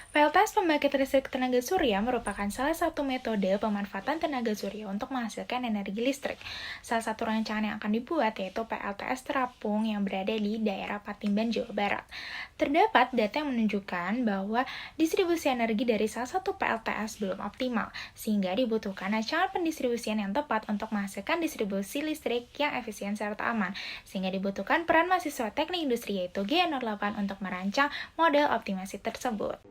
PLTS pembangkit listrik tenaga surya merupakan salah satu metode pemanfaatan tenaga surya untuk menghasilkan energi listrik. Salah satu rancangan yang akan dibuat yaitu PLTS terapung yang berada di daerah Patimban, Jawa Barat. Terdapat data yang menunjukkan bahwa distribusi energi dari salah satu PLTS belum optimal, sehingga dibutuhkan rancangan pendistribusian yang tepat untuk menghasilkan distribusi listrik yang efisien serta aman, sehingga dibutuhkan peran mahasiswa teknik industri yaitu G08 untuk merancang model optimasi tersebut.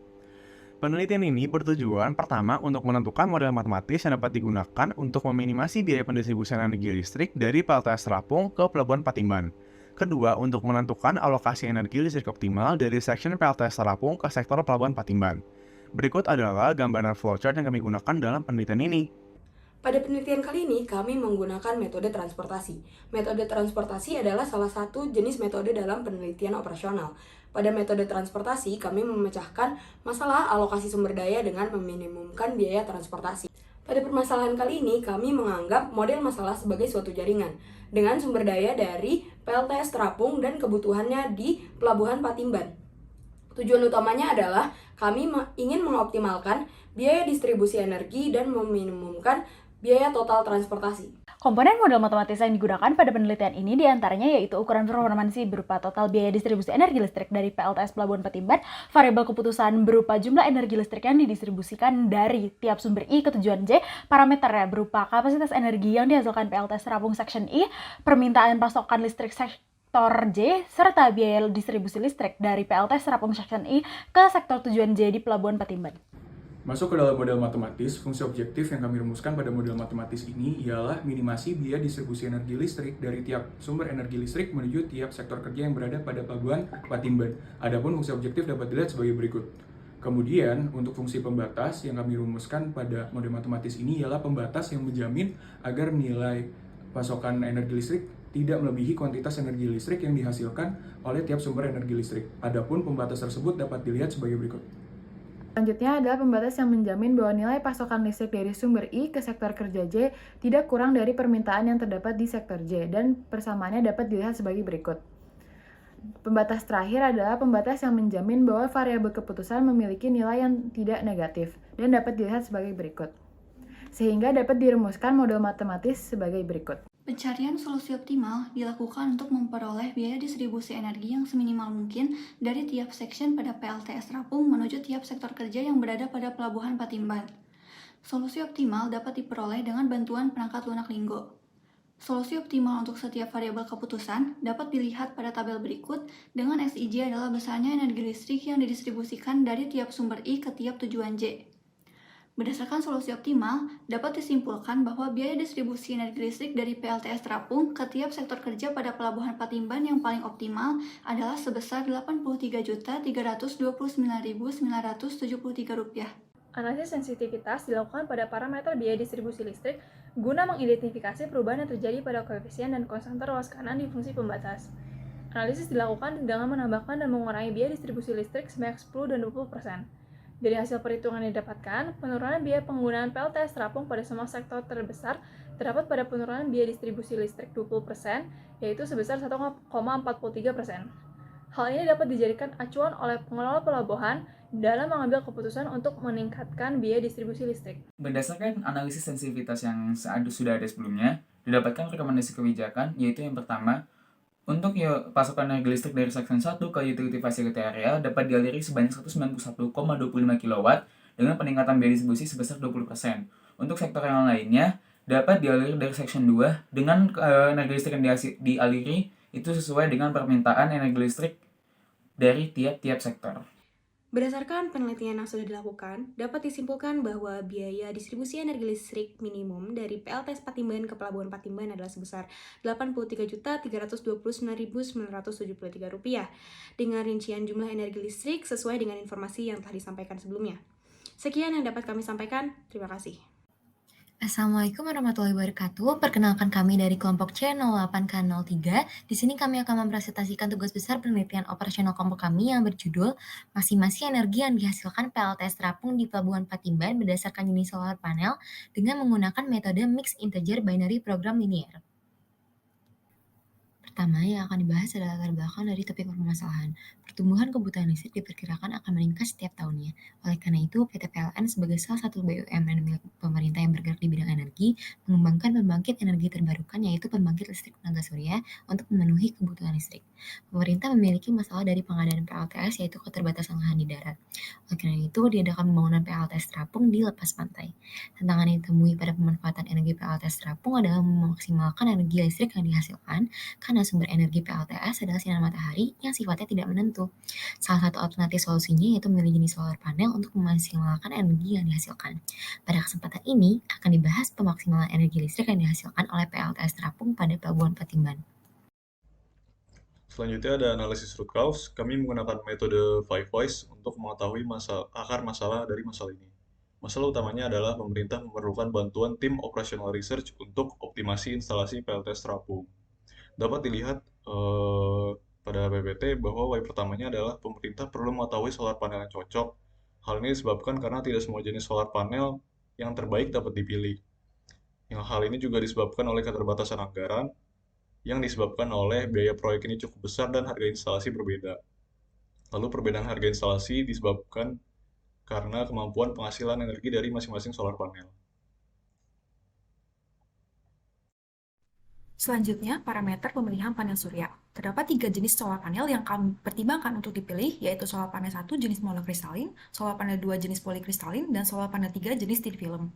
Penelitian ini bertujuan pertama untuk menentukan model matematis yang dapat digunakan untuk meminimasi biaya pendistribusian energi listrik dari PLTS Terapung ke Pelabuhan Patimban. Kedua, untuk menentukan alokasi energi listrik optimal dari section PLTS Terapung ke sektor Pelabuhan Patimban. Berikut adalah gambaran flowchart yang kami gunakan dalam penelitian ini. Pada penelitian kali ini, kami menggunakan metode transportasi. Metode transportasi adalah salah satu jenis metode dalam penelitian operasional. Pada metode transportasi, kami memecahkan masalah alokasi sumber daya dengan meminimumkan biaya transportasi. Pada permasalahan kali ini, kami menganggap model masalah sebagai suatu jaringan, dengan sumber daya dari PLTS Terapung dan kebutuhannya di Pelabuhan Patimban. Tujuan utamanya adalah kami ingin mengoptimalkan biaya distribusi energi dan meminimumkan biaya total transportasi. Komponen model matematis yang digunakan pada penelitian ini diantaranya yaitu ukuran performansi berupa total biaya distribusi energi listrik dari PLTS Pelabuhan Patimban, variabel keputusan berupa jumlah energi listrik yang didistribusikan dari tiap sumber I ke tujuan J, parameternya berupa kapasitas energi yang dihasilkan PLTS Terapung Section I, permintaan pasokan listrik sektor J, serta biaya distribusi listrik dari PLTS Terapung Section I ke sektor tujuan J di Pelabuhan Patimban. Masuk ke dalam model matematis, fungsi objektif yang kami rumuskan pada model matematis ini ialah minimasi biaya distribusi energi listrik dari tiap sumber energi listrik menuju tiap sektor kerja yang berada pada Pelabuhan Patimban. Adapun fungsi objektif dapat dilihat sebagai berikut. Kemudian, untuk fungsi pembatas yang kami rumuskan pada model matematis ini ialah pembatas yang menjamin agar nilai pasokan energi listrik tidak melebihi kuantitas energi listrik yang dihasilkan oleh tiap sumber energi listrik. Adapun pembatas tersebut dapat dilihat sebagai berikut. Selanjutnya adalah pembatas yang menjamin bahwa nilai pasokan listrik dari sumber I ke sektor kerja J tidak kurang dari permintaan yang terdapat di sektor J, dan persamaannya dapat dilihat sebagai berikut. Pembatas terakhir adalah pembatas yang menjamin bahwa variabel keputusan memiliki nilai yang tidak negatif dan dapat dilihat sebagai berikut. Sehingga dapat dirumuskan model matematis sebagai berikut. Pencarian solusi optimal dilakukan untuk memperoleh biaya distribusi energi yang seminimal mungkin dari tiap section pada PLTS Terapung menuju tiap sektor kerja yang berada pada Pelabuhan Patimban. Solusi optimal dapat diperoleh dengan bantuan perangkat lunak Linggo. Solusi optimal untuk setiap variabel keputusan dapat dilihat pada tabel berikut, dengan SIJ adalah besarnya energi listrik yang didistribusikan dari tiap sumber I ke tiap tujuan J. Berdasarkan solusi optimal, dapat disimpulkan bahwa biaya distribusi energi listrik dari PLTS Terapung ke tiap sektor kerja pada Pelabuhan Patimban yang paling optimal adalah sebesar Rp83.329.973. Analisis sensitivitas dilakukan pada parameter biaya distribusi listrik guna mengidentifikasi perubahan yang terjadi pada koefisien dan konstanta ruas kanan di fungsi pembatas. Analisis dilakukan dengan menambahkan dan mengurangi biaya distribusi listrik sebanyak 10 dan 20%. Dari hasil perhitungan yang didapatkan, penurunan biaya penggunaan PLTS Terapung pada semua sektor terbesar terdapat pada penurunan biaya distribusi listrik 20%, yaitu sebesar 1,43%. Hal ini dapat dijadikan acuan oleh pengelola pelabuhan dalam mengambil keputusan untuk meningkatkan biaya distribusi listrik. Berdasarkan analisis sensitivitas yang sudah ada sebelumnya, didapatkan rekomendasi kebijakan, yaitu yang pertama, untuk pasokan energi listrik dari section 1 ke utility facility area dapat dialiri sebanyak 191,25 kW dengan peningkatan biaya distribusi sebesar 20%. Untuk sektor yang lainnya dapat dialiri dari section 2 dengan energi listrik yang dialiri itu sesuai dengan permintaan energi listrik dari tiap-tiap sektor. Berdasarkan penelitian yang sudah dilakukan, dapat disimpulkan bahwa biaya distribusi energi listrik minimum dari PLTS Patimban ke Pelabuhan Patimban adalah sebesar Rp83.329.973 dengan rincian jumlah energi listrik sesuai dengan informasi yang telah disampaikan sebelumnya. Sekian yang dapat kami sampaikan. Terima kasih. Assalamualaikum warahmatullahi wabarakatuh. Perkenalkan kami dari kelompok C08K03. Di sini kami akan mempresentasikan tugas besar penelitian operasional kelompok kami yang berjudul Masing-masing energi yang dihasilkan PLTS Terapung di Pelabuhan Patimban berdasarkan unit solar panel dengan menggunakan metode Mixed Integer Binary Program Linear. Pertama yang akan dibahas adalah latar belakang dari topik permasalahan. Pertumbuhan kebutuhan listrik diperkirakan akan meningkat setiap tahunnya. Oleh karena itu, PT PLN sebagai salah satu BUMN milik pemerintah yang bergerak di bidang energi, mengembangkan pembangkit energi terbarukan yaitu pembangkit listrik tenaga surya untuk memenuhi kebutuhan listrik. Pemerintah memiliki masalah dari pengadaan PLTS yaitu keterbatasan lahan di darat. Oleh karena itu, diadakan pembangunan PLTS terapung di lepas pantai. Tantangan yang ditemui pada pemanfaatan energi PLTS terapung adalah memaksimalkan energi listrik yang dihasilkan karena sumber energi PLTS adalah sinar matahari yang sifatnya tidak menentu. Salah satu alternatif solusinya yaitu memilih jenis solar panel untuk memaksimalkan energi yang dihasilkan. Pada kesempatan ini akan dibahas pemaksimalan energi listrik yang dihasilkan oleh PLTS terapung pada Pelabuhan Patimban. Selanjutnya ada analisis root cause. Kami menggunakan metode Five Whys untuk mengetahui akar masalah dari masalah ini. Masalah utamanya adalah pemerintah memerlukan bantuan tim operational research untuk optimasi instalasi PLTS terapung. Dapat dilihat pada PPT bahwa why pertamanya adalah pemerintah perlu mengetahui solar panel yang cocok. Hal ini disebabkan karena tidak semua jenis solar panel yang terbaik dapat dipilih. Hal ini juga disebabkan oleh keterbatasan anggaran, yang disebabkan oleh biaya proyek ini cukup besar dan harga instalasi berbeda. Lalu perbedaan harga instalasi disebabkan karena kemampuan penghasilan energi dari masing-masing solar panel. Selanjutnya, parameter pemilihan panel surya. Terdapat 3 jenis solar panel yang kami pertimbangkan untuk dipilih, yaitu solar panel 1 jenis monokristalin, solar panel 2 jenis polikristalin, dan solar panel 3 jenis thin film.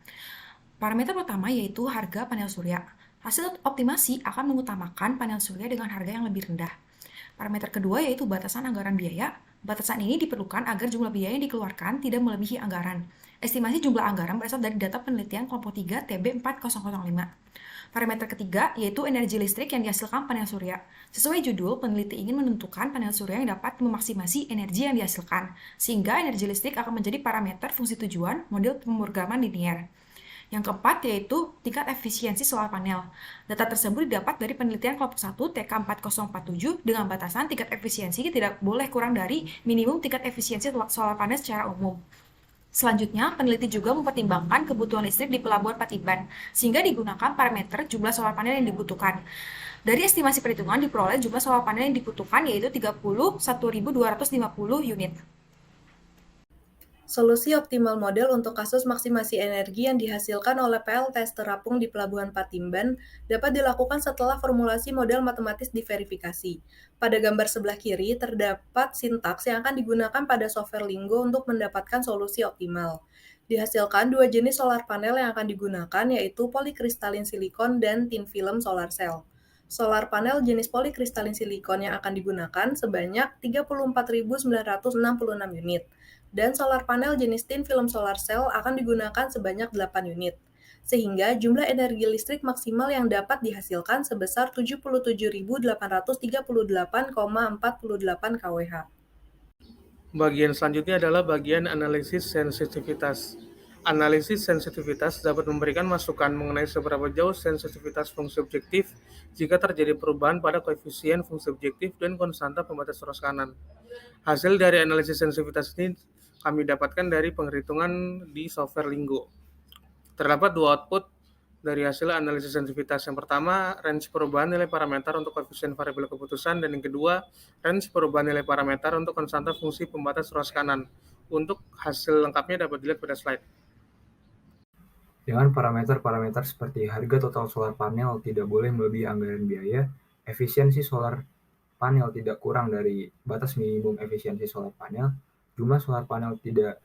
Parameter pertama yaitu harga panel surya. Hasil optimasi akan mengutamakan panel surya dengan harga yang lebih rendah. Parameter kedua yaitu batasan anggaran biaya. Batasan ini diperlukan agar jumlah biaya yang dikeluarkan tidak melebihi anggaran. Estimasi jumlah anggaran berasal dari data penelitian kelompok 3 TB 4005. Parameter ketiga yaitu energi listrik yang dihasilkan panel surya. Sesuai judul, peneliti ingin menentukan panel surya yang dapat memaksimasi energi yang dihasilkan, sehingga energi listrik akan menjadi parameter fungsi tujuan model pemrograman linear. Yang keempat yaitu tingkat efisiensi solar panel. Data tersebut didapat dari penelitian kelompok 1 TK4047 dengan batasan tingkat efisiensi tidak boleh kurang dari minimum tingkat efisiensi solar panel secara umum. Selanjutnya, peneliti juga mempertimbangkan kebutuhan listrik di Pelabuhan Patimban, sehingga digunakan parameter jumlah solar panel yang dibutuhkan. Dari estimasi perhitungan diperoleh jumlah solar panel yang dibutuhkan yaitu 31.250 unit. Solusi optimal model untuk kasus maksimasi energi yang dihasilkan oleh PLTS terapung di Pelabuhan Patimban dapat dilakukan setelah formulasi model matematis diverifikasi. Pada gambar sebelah kiri terdapat sintaks yang akan digunakan pada software Linggo untuk mendapatkan solusi optimal. Dihasilkan 2 jenis solar panel yang akan digunakan yaitu polikristalin silikon dan thin film solar cell. Solar panel jenis polikristalin silikon yang akan digunakan sebanyak 34.966 unit. Dan solar panel jenis thin film solar cell akan digunakan sebanyak 8 unit, sehingga jumlah energi listrik maksimal yang dapat dihasilkan sebesar 77.838,48 kWh. Bagian selanjutnya adalah bagian analisis sensitivitas. Analisis sensitivitas dapat memberikan masukan mengenai seberapa jauh sensitivitas fungsi objektif jika terjadi perubahan pada koefisien fungsi objektif dan konstanta pembatas poros kanan. Hasil dari analisis sensitivitas ini kami dapatkan dari penghitungan di software Linggo. Terdapat 2 output dari hasil analisis sensitivitas. Yang pertama, range perubahan nilai parameter untuk koefisien variabel keputusan, dan yang kedua, range perubahan nilai parameter untuk konstanta fungsi pembatas poros kanan. Untuk hasil lengkapnya dapat dilihat pada slide. Dengan parameter-parameter seperti harga total solar panel tidak boleh melebihi anggaran biaya, efisiensi solar panel tidak kurang dari batas minimum efisiensi solar panel, jumlah solar panel tidak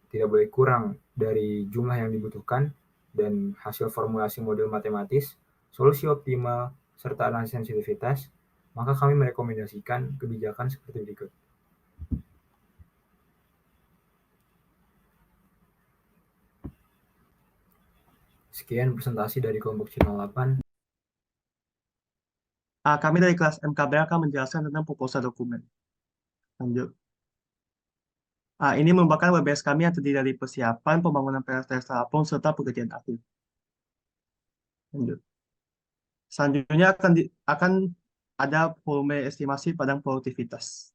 boleh kurang dari jumlah yang dibutuhkan, dan hasil formulasi model matematis, solusi optimal, serta analisis sensitivitas, maka kami merekomendasikan kebijakan seperti berikut. Sekian presentasi dari kelompok channel 8. Kami dari kelas MKB akan menjelaskan tentang proposal dokumen. Lanjut. Ini merupakan WBS kami yang terdiri dari persiapan, pembangunan PLTS terapung, serta pekerjaan akhir. Lanjut. Selanjutnya akan ada volume estimasi padang produktivitas.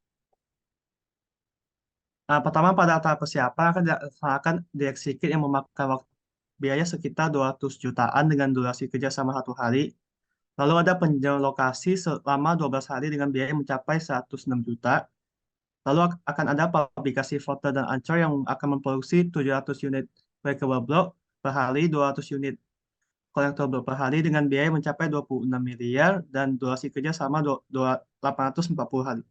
Pertama, pada tahap persiapan akan dilaksanakan direksi kit yang memakan waktu biaya sekitar 200 jutaan dengan durasi kerja selama 1 hari. Lalu ada peninjauan lokasi selama 12 hari dengan biaya mencapai 106 juta. Lalu akan ada publikasi foto dan ancor yang akan memproduksi 700 unit breakable block per hari, 200 unit kolektor block per hari dengan biaya mencapai 26 miliar dan durasi kerja sama 840 hari.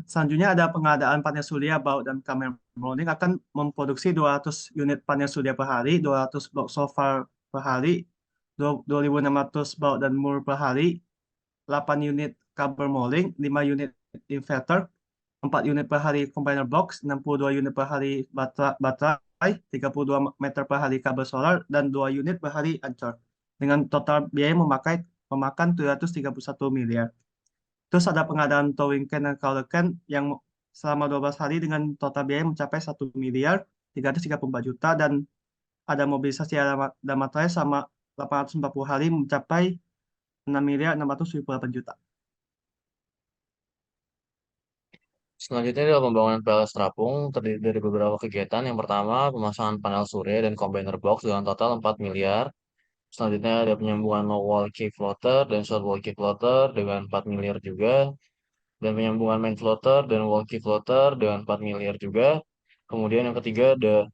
Selanjutnya ada pengadaan panel surya, baut, dan kamera mounting akan memproduksi 200 unit panel surya per hari, 200 blok solar per hari, 2.600 baut dan mur per hari, 8 unit kabel molding, 5 unit inverter, 4 unit per hari combiner box, 62 unit per hari baterai, 32 meter per hari kabel solar, dan 2 unit per hari ancor. Dengan total biaya memakan 731 miliar. Terus ada pengadaan towing can dan crawler can yang selama 12 hari dengan total biaya mencapai 1 miliar 334 juta dan ada mobilisasi dan materai selama 840 hari mencapai 6 miliar 678 juta. Selanjutnya adalah pembangunan PLS Terapung terdiri dari beberapa kegiatan. Yang pertama, pemasangan panel surya dan combiner box dengan total 4 miliar. Selanjutnya ada penyambungan low wall key floater dan short wall key floater dengan 4 miliar juga. Dan penyambungan main floater dan wall key floater dengan 4 miliar juga. Kemudian yang ketiga ada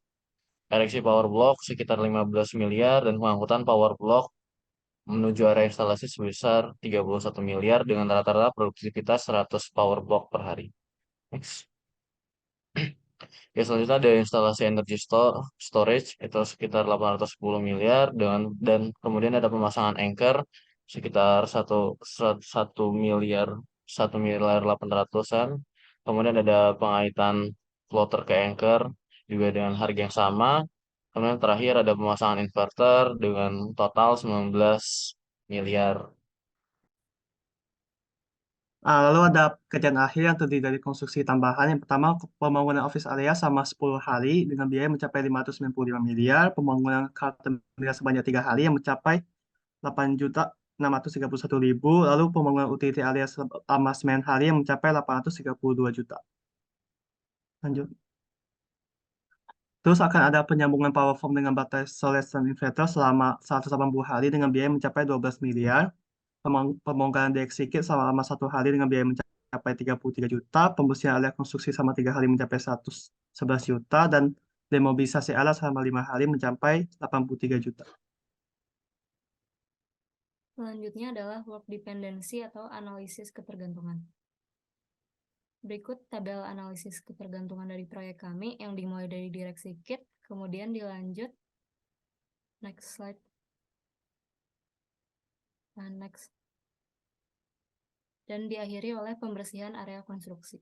ereksi power block sekitar 15 miliar dan pengangkutan power block menuju area instalasi sebesar 31 miliar dengan rata-rata produktivitas 100 power block per hari. Next. Ya, selanjutnya ada instalasi energy storage itu sekitar 810 miliar dan kemudian ada pemasangan anchor sekitar 1 miliar 800-an. Kemudian ada pengaitan floater ke anchor juga dengan harga yang sama. Kemudian terakhir ada pemasangan inverter dengan total 19 miliar. Lalu ada kerjaan akhir yang terdiri dari konstruksi tambahan. Yang pertama, pembangunan office area sama 10 hari dengan biaya mencapai 595 miliar. Pembangunan car terminal sebanyak 3 hari yang mencapai 8.631.000. Lalu pembangunan utility area selama 9 hari yang mencapai 832 juta. Lanjut. Terus akan ada penyambungan power form dengan baterai solar dan inverter selama 180 hari dengan biaya mencapai 12 miliar. Pembongkaran DX kit selama 1 hari dengan biaya mencapai 33 juta. Pembersihan area konstruksi selama 3 hari mencapai 111 juta. Dan demobilisasi alat selama 5 hari mencapai 83 juta. Selanjutnya adalah work dependency atau analisis ketergantungan. Berikut tabel analisis ketergantungan dari proyek kami yang dimulai dari direksi kit, kemudian dilanjut. Next slide. Next. Dan diakhiri oleh pembersihan area konstruksi.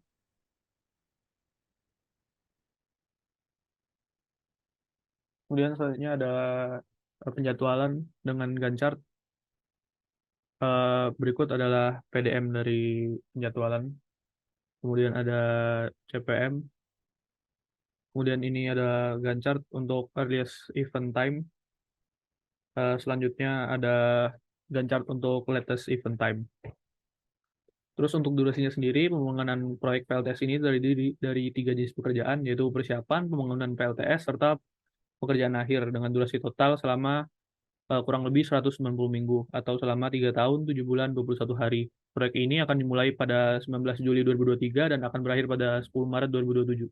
Kemudian selanjutnya ada penjadwalan dengan Gantt chart. Berikut adalah PDM dari penjadwalan. Kemudian ada CPM. Kemudian ini ada Gantt chart untuk earliest event time. Selanjutnya ada Gantt chart untuk latest event time. Terus untuk durasinya sendiri, pembangunan proyek PLTS ini dari 3 jenis pekerjaan, yaitu persiapan, pembangunan PLTS, serta pekerjaan akhir dengan durasi total selama kurang lebih 190 minggu atau selama 3 tahun, 7 bulan, 21 hari. Proyek ini akan dimulai pada 19 Juli 2023 dan akan berakhir pada 10 Maret 2027.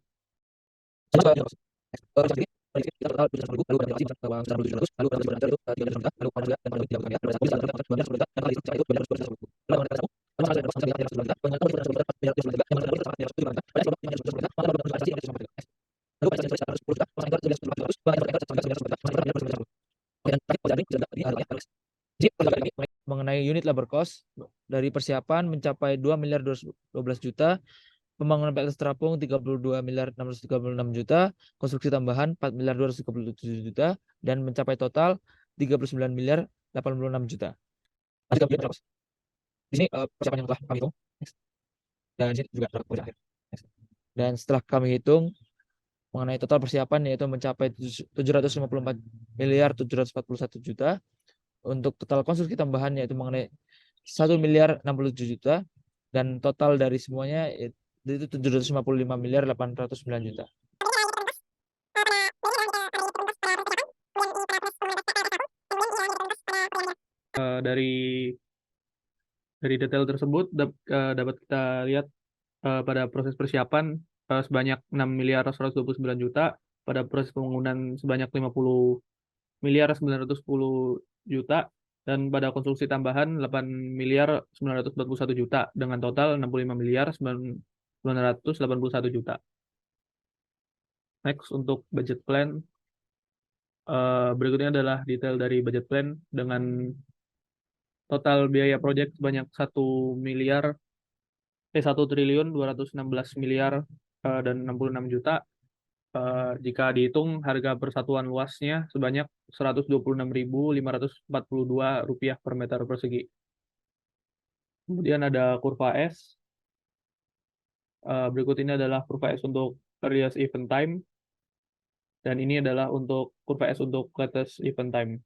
Mengenai unit labor cost dari persiapan mencapai 2 miliar 212 juta, pembangunan PLTS terapung 32 miliar 636 juta, konstruksi tambahan 4 miliar 237 juta, dan mencapai total 39 miliar 86 juta. Di sini persiapan yang telah kami hitung. Dan di sini juga dan setelah kami hitung mengenai total persiapan yaitu mencapai 754 miliar 741 juta. Untuk total konstruksi tambahan yaitu mengenai 1 miliar 67 juta dan total dari semuanya itu 755 miliar 809 juta. dari detail tersebut dapat kita lihat pada proses persiapan sebanyak 6 miliar 129 juta, pada proses pembangunan sebanyak 50 miliar 910 juta, dan pada konstruksi tambahan 8 miliar 941 juta dengan total 65 miliar 981 juta. Next, untuk budget plan. Berikutnya adalah detail dari budget plan dengan total biaya proyek sebanyak 1 triliun 216 miliar dan 66 juta. Jika dihitung harga persatuan luasnya sebanyak Rp126.542 per meter persegi. Kemudian ada kurva S. Berikut ini adalah kurva S untuk earliest event time. Dan ini adalah untuk kurva S untuk latest event time.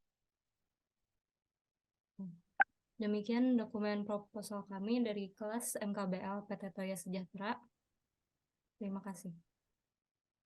Demikian dokumen proposal kami dari kelas MKBL PT Toya Sejahtera. Terima kasih.